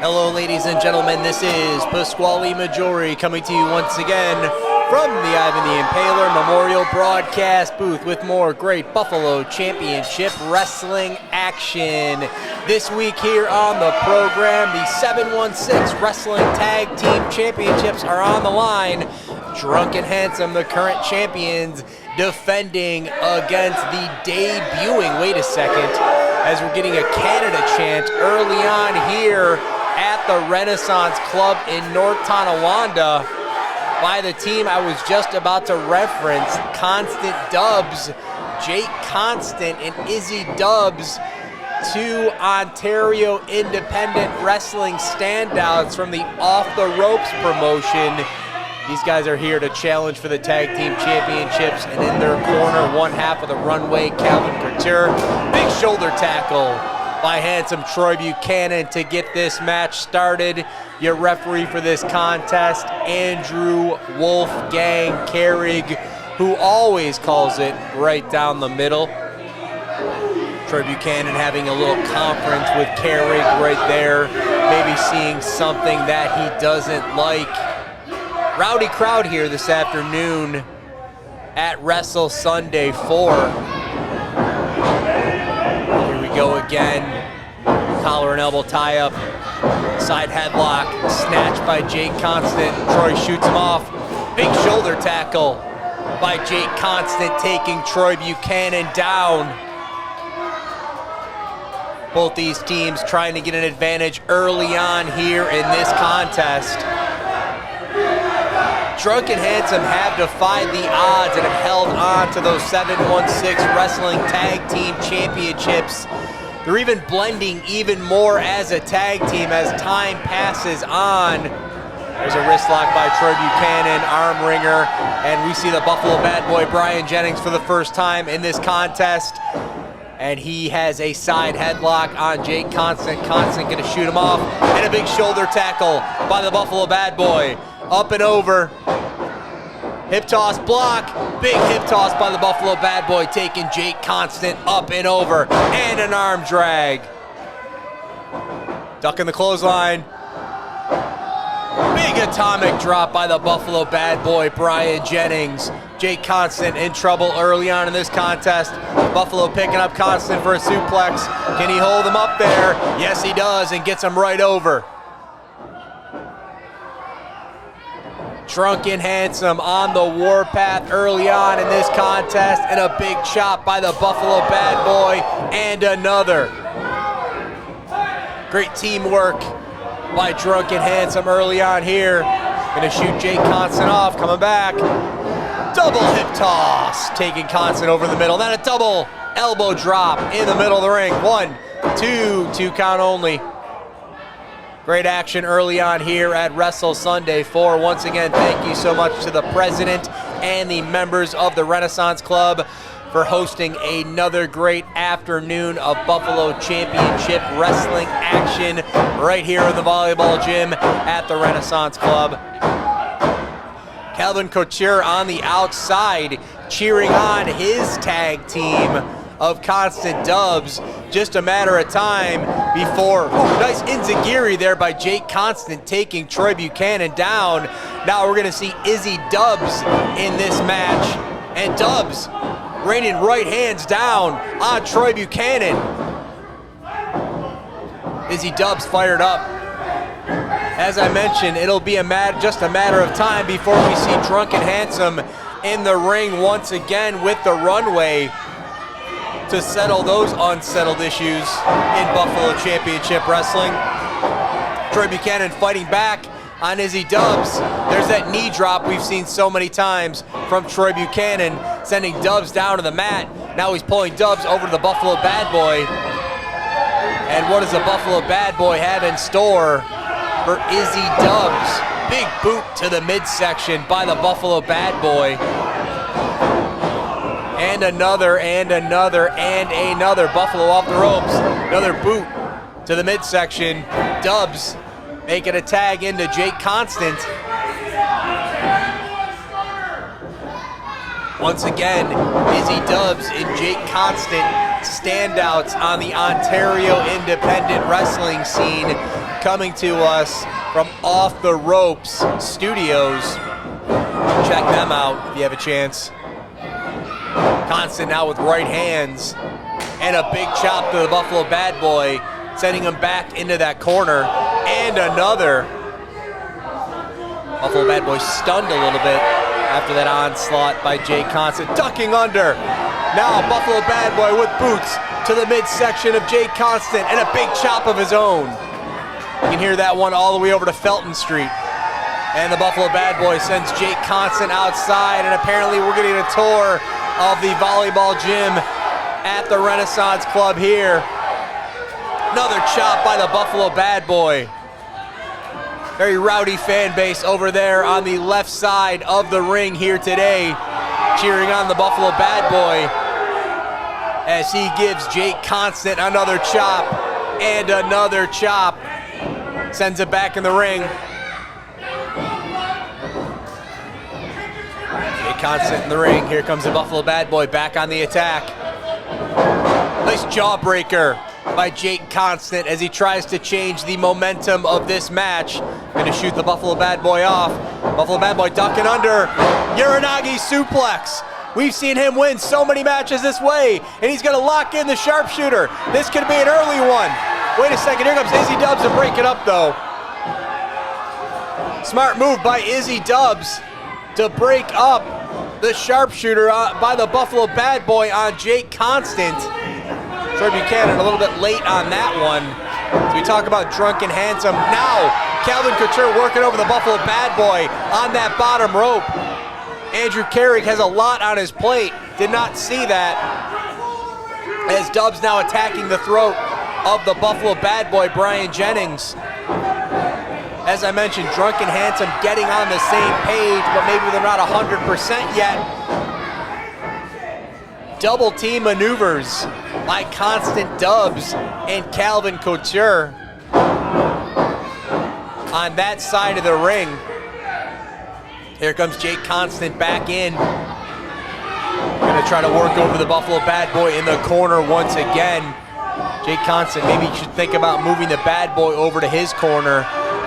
Hello, ladies and gentlemen. This is Pasquale Maggiore coming to you once again from the Ivan the Impaler Memorial Broadcast Booth with more great Buffalo Championship Wrestling action. This week here on the program, the 716 Wrestling Tag Team Championships are on the line. Drunk and Handsome, the current champions, defending against the debuting, wait a second, as we're getting a Canada chant early on here at the Renaissance Club in North Tonawanda by the team I was just about to reference, Constant Dubz, Jake Constant and Izzy Dubz, two Ontario independent wrestling standouts from the Off the Ropes promotion. These guys are here to challenge for the tag team championships, and in their corner, one half of the Runway Calvin Couture. Big shoulder tackle by handsome Troy Buchanan to get this match started. Your referee for this contest, Andrew Wolfgang Carrig, who always calls it right down the middle. Troy Buchanan having a little conference with Carrig right there, maybe seeing something that he doesn't like. Rowdy crowd here this afternoon at Wrestle Sunday 4. Here we go again. Collar and elbow tie up. Side headlock. Snatched by Jake Constant. Troy shoots him off. Big shoulder tackle by Jake Constant, taking Troy Buchanan down. Both these teams trying to get an advantage early on here in this contest. Drunk and Handsome have defied the odds and have held on to those 716 Wrestling Tag Team Championships. They're even blending even more as a tag team as time passes on. There's a wrist lock by Troy Buchanan, arm wringer, and we see the Buffalo bad boy Brian Jennings for the first time in this contest. And he has a side headlock on Jake Constant. Constant gonna shoot him off, and a big shoulder tackle by the Buffalo bad boy. Up and over. Hip toss block. Big hip toss by the Buffalo bad boy, taking Jake Constant up and over. And an arm drag. Ducking the clothesline. Big atomic drop by the Buffalo bad boy, Brian Jennings. Jake Constant in trouble early on in this contest. Buffalo picking up Constant for a suplex. Can he hold him up there? Yes, he does, and gets him right over. Drunk and Handsome on the warpath early on in this contest, and a big chop by the Buffalo bad boy, and another. Great teamwork by Drunk and Handsome early on here. Gonna shoot Jake Constant off, coming back. Double hip toss, taking Constant over the middle. Then a double elbow drop in the middle of the ring. 1, 2, 2 count only. Great action early on here at Wrestle Sunday 4. Once again, thank you so much to the president and the members of the Renaissance Club for hosting another great afternoon of Buffalo Championship Wrestling action right here in the volleyball gym at the Renaissance Club. Calvin Couture on the outside cheering on his tag team of Constant Dubz. Just a matter of time before, nice enziguri there by Jake Constant, taking Troy Buchanan down. Now we're gonna see Izzy Dubz in this match, and Dubz raining right hands down on Troy Buchanan. Izzy Dubz fired up. As I mentioned, it'll be just a matter of time before we see Drunk and Handsome in the ring once again with the Runway to settle those unsettled issues in Buffalo Championship Wrestling. Troy Buchanan fighting back on Izzy Dubz. There's that knee drop we've seen so many times from Troy Buchanan, sending Dubz down to the mat. Now he's pulling Dubz over to the Buffalo bad boy. And what does the Buffalo bad boy have in store for Izzy Dubz? Big boot to the midsection by the Buffalo bad boy. And another, and another, and another. Buffalo off the ropes. Another boot to the midsection. Dubz making a tag into Jake Constant. Once again, Izzy Dubz and Jake Constant standouts on the Ontario independent wrestling scene, coming to us from Off the Ropes Studios. Check them out if you have a chance. Constant now with right hands and a big chop to the Buffalo Bad Boy, sending him back into that corner. And another. Buffalo Bad Boy stunned a little bit after that onslaught by Jake Constant, ducking under. Now Buffalo Bad Boy with boots to the midsection of Jake Constant and a big chop of his own. You can hear that one all the way over to Felton Street. And the Buffalo Bad Boy sends Jake Constant outside, and apparently we're getting a tour of the volleyball gym at the Renaissance Club here. Another chop by the Buffalo Bad Boy. Very rowdy fan base over there on the left side of the ring here today, cheering on the Buffalo Bad Boy as he gives Jake Constant another chop and another chop. Sends it back in the ring. Jake Constant in the ring. Here comes the Buffalo Bad Boy back on the attack. Nice jawbreaker by Jake Constant as he tries to change the momentum of this match. Gonna shoot the Buffalo Bad Boy off. Buffalo Bad Boy ducking under. Uranagi suplex. We've seen him win so many matches this way, and he's gonna lock in the sharpshooter. This could be an early one. Wait a second, here comes Izzy Dubz to break it up though. Smart move by Izzy Dubz to break up the sharpshooter by the Buffalo Bad Boy on Jake Constant. Troy Buchannan a little bit late on that one. So we talk about drunk and handsome. Now, Calvin Couture working over the Buffalo Bad Boy on that bottom rope. Andrew Carrick has a lot on his plate. Did not see that. As Dubz now attacking the throat of the Buffalo Bad Boy, Brian Jennings. As I mentioned, drunk and handsome getting on the same page, but maybe they're not 100% yet. Double team maneuvers by Constant Dubz and Calvin Couture on that side of the ring. Here comes Jake Constant back in. Gonna try to work over the Buffalo Bad Boy in the corner once again. Jake Constant maybe should think about moving the Bad Boy over to his corner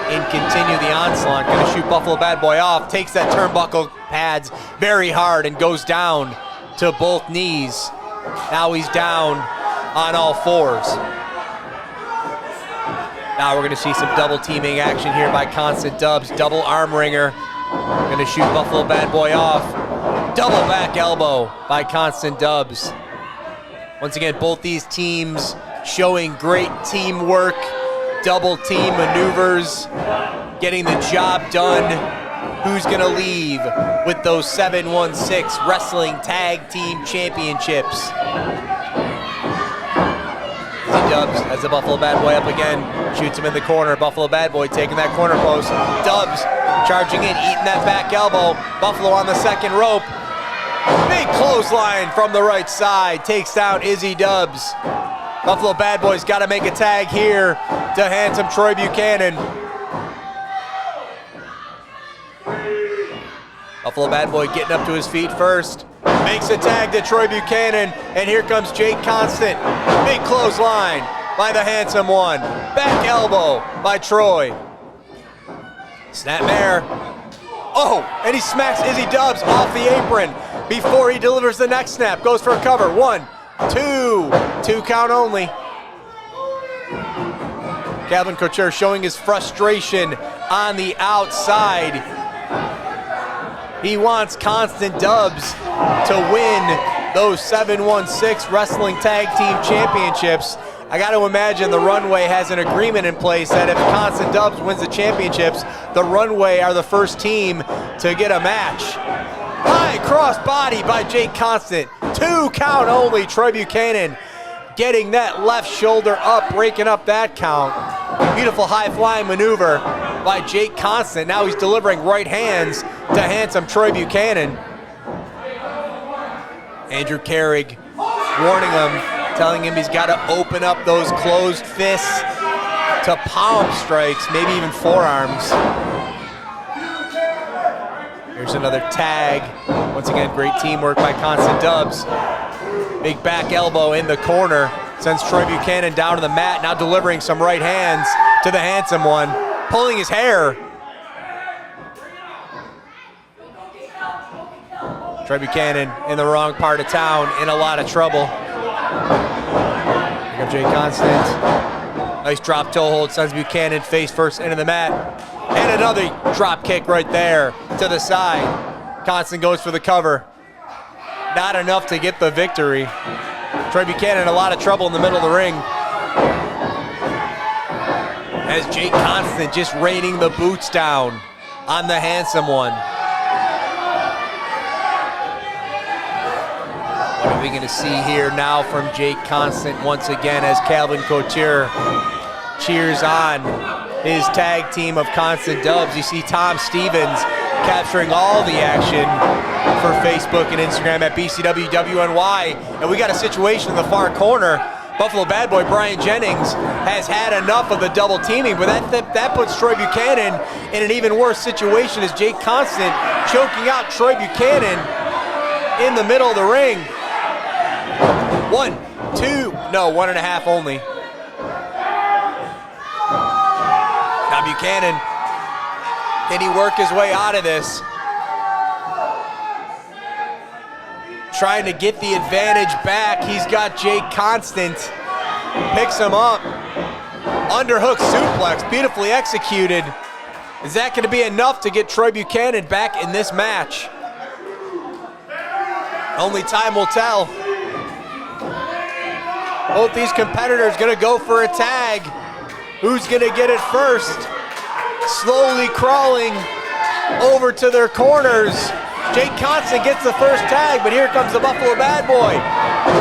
and continue the onslaught. Gonna shoot Buffalo Bad Boy off, takes that turnbuckle pads very hard and goes down to both knees. Now he's down on all fours. Now we're gonna see some double teaming action here by Constant Dubz. Double arm wringer. Gonna shoot Buffalo Bad Boy off. Double back elbow by Constant Dubz. Once again, both these teams showing great teamwork, double team maneuvers, getting the job done. Who's gonna leave with those 7-1-6 Wrestling Tag Team Championships? Izzy Dubz has the Buffalo Bad Boy up again, shoots him in the corner. Buffalo Bad Boy taking that corner post. Dubz charging in, eating that back elbow. Buffalo on the second rope. Big clothesline from the right side, takes down Izzy Dubz. Buffalo Bad Boy's got to make a tag here to handsome Troy Buchannan. Buffalo Bad Boy getting up to his feet first. Makes a tag to Troy Buchannan, and here comes Jake Constant. Big clothesline by the handsome one. Back elbow by Troy. Snapmare. Oh, and he smacks Izzy Dubz off the apron before he delivers the next snap. Goes for a cover. 1, 2. 2 count only. Calvin Couture showing his frustration on the outside. He wants Constant Dubz to win those 7-1-6 Wrestling Tag Team Championships. I got to imagine the Runway has an agreement in place that if Constant Dubz wins the championships, the Runway are the first team to get a match. High cross body by Jake Constant. 2 count only. Troy Buchannan getting that left shoulder up, breaking up that count. Beautiful high flying maneuver by Jake Constant. Now he's delivering right hands to handsome Troy Buchannan. Andrew Carrick warning him, telling him he's got to open up those closed fists to palm strikes, maybe even forearms. Here's another tag. Once again, great teamwork by Constant Dubz. Big back elbow in the corner. Sends Troy Buchanan down to the mat, now delivering some right hands to the handsome one. Pulling his hair. Troy Buchanan in the wrong part of town, in a lot of trouble. Pick up Jay Constant. Nice drop toe hold, sends Buchanan face first into the mat. And another drop kick right there to the side. Constant goes for the cover. Not enough to get the victory. Troy Buchanan in a lot of trouble in the middle of the ring. As Jake Constant just raining the boots down on the handsome one. What are we going to see here now from Jake Constant once again as Calvin Couture cheers on his tag team of Constant Dubz? You see Tom Stevens capturing all the action for Facebook and Instagram at BCWWNY. And we got a situation in the far corner. Buffalo Bad Boy Brian Jennings has had enough of the double teaming, but that puts Troy Buchanan in an even worse situation as Jake Constant choking out Troy Buchanan in the middle of the ring. 1, 2, no, 1.5 only. Now Buchanan, can he work his way out of this? Trying to get the advantage back. He's got Jake Constant. Picks him up. Underhook suplex, beautifully executed. Is that going to be enough to get Troy Buchanan back in this match? Only time will tell. Both these competitors going to go for a tag. Who's going to get it first? Slowly crawling over to their corners. Jake Constant gets the first tag, but here comes the Buffalo Bad Boy.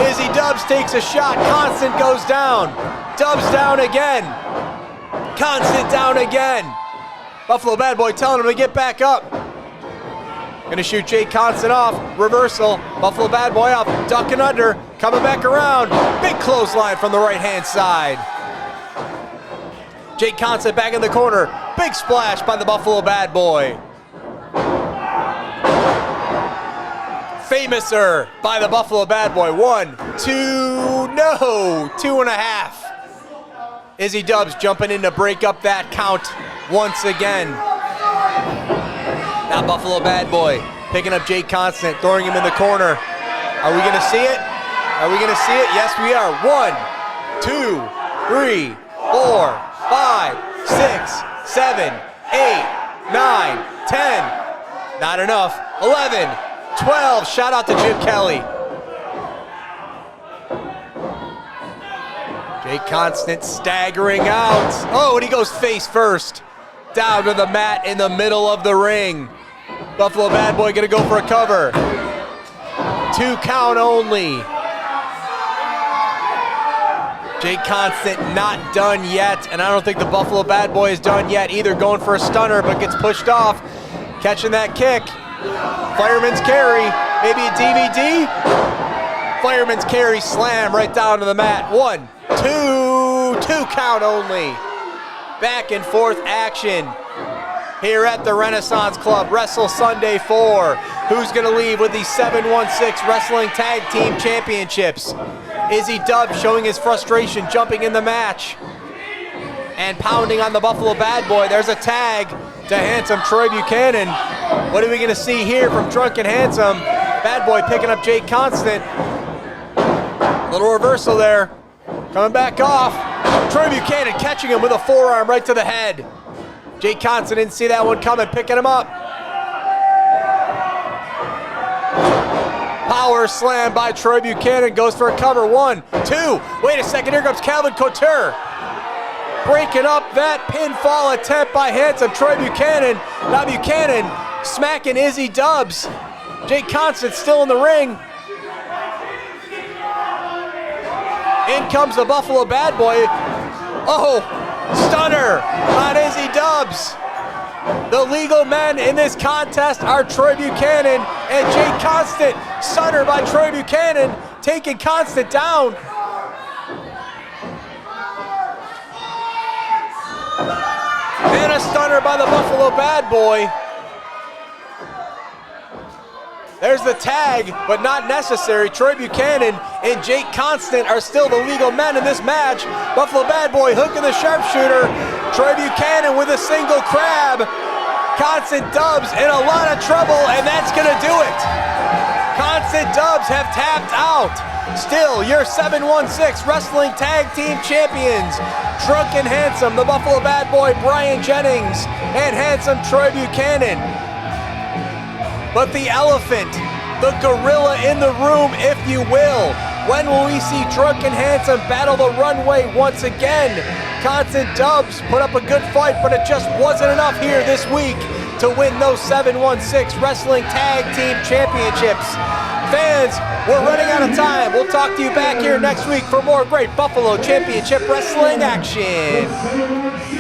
Izzy Dubz takes a shot. Constant goes down. Dubz down again. Constant down again. Buffalo Bad Boy telling him to get back up. Gonna shoot Jake Constant off. Reversal. Buffalo Bad Boy up. Ducking under. Coming back around. Big clothesline from the right-hand side. Jake Constant back in the corner. Big splash by the Buffalo Bad Boy. Famouser by the Buffalo Bad Boy. 1, 2, no, 2.5. Izzy Dubz jumping in to break up that count once again. Now Buffalo Bad Boy picking up Jake Constant, throwing him in the corner. Are we gonna see it? Are we gonna see it? Yes, we are. 1, 2, 3, 4, 5, 6, 7, 8, 9, 10. Not enough. 11. 12, shout out to Jim Kelly. Jake Constant staggering out. Oh, and he goes face first. Down to the mat in the middle of the ring. Buffalo Bad Boy gonna go for a cover. 2 count only. Jake Constant not done yet, and I don't think the Buffalo Bad Boy is done yet either, going for a stunner, but gets pushed off. Catching that kick. Fireman's carry, maybe a DVD. Fireman's carry slam right down to the mat. 1, 2 count only. Back and forth action here at the Renaissance Club. Wrestle Sunday 4. Who's gonna leave with the 716 Wrestling Tag Team Championships? Izzy Dubz showing his frustration, jumping in the match and pounding on the Buffalo Bad Boy. There's a tag to handsome Troy Buchanan. What are we gonna see here from Drunken Handsome? Bad Boy picking up Jake Constant. Little reversal there. Coming back off. Troy Buchanan catching him with a forearm right to the head. Jake Constant didn't see that one coming, picking him up. Power slam by Troy Buchanan, goes for a cover. 1, 2. Wait a second, here comes Calvin Couture. Breaking up that pinfall attempt by handsome Troy Buchanan. Now Buchanan smacking Izzy Dubz. Jake Constant still in the ring. In comes the Buffalo Bad Boy. Oh, stunner on Izzy Dubz. The legal men in this contest are Troy Buchanan and Jake Constant. Stunner by Troy Buchanan, taking Constant down. And a stunner by the Buffalo Bad Boy. There's the tag, but not necessary. Troy Buchanan and Jake Constant are still the legal men in this match. Buffalo Bad Boy hooking the sharpshooter. Troy Buchanan with a single crab. Constant Dubz in a lot of trouble, and that's gonna do it. Constant Dubz have tapped out. Still, your 716 Wrestling Tag Team Champions. Drunk and Handsome, the Buffalo Bad Boy Brian Jennings, and Handsome Troy Buchanan. But the elephant, the gorilla in the room, if you will. When will we see Drunk and Handsome battle the runway once again? Constant Dubz put up a good fight, but it just wasn't enough here this week to win those 716 Wrestling Tag Team Championships. Fans, we're running out of time. We'll talk to you back here next week for more great Buffalo Championship Wrestling action.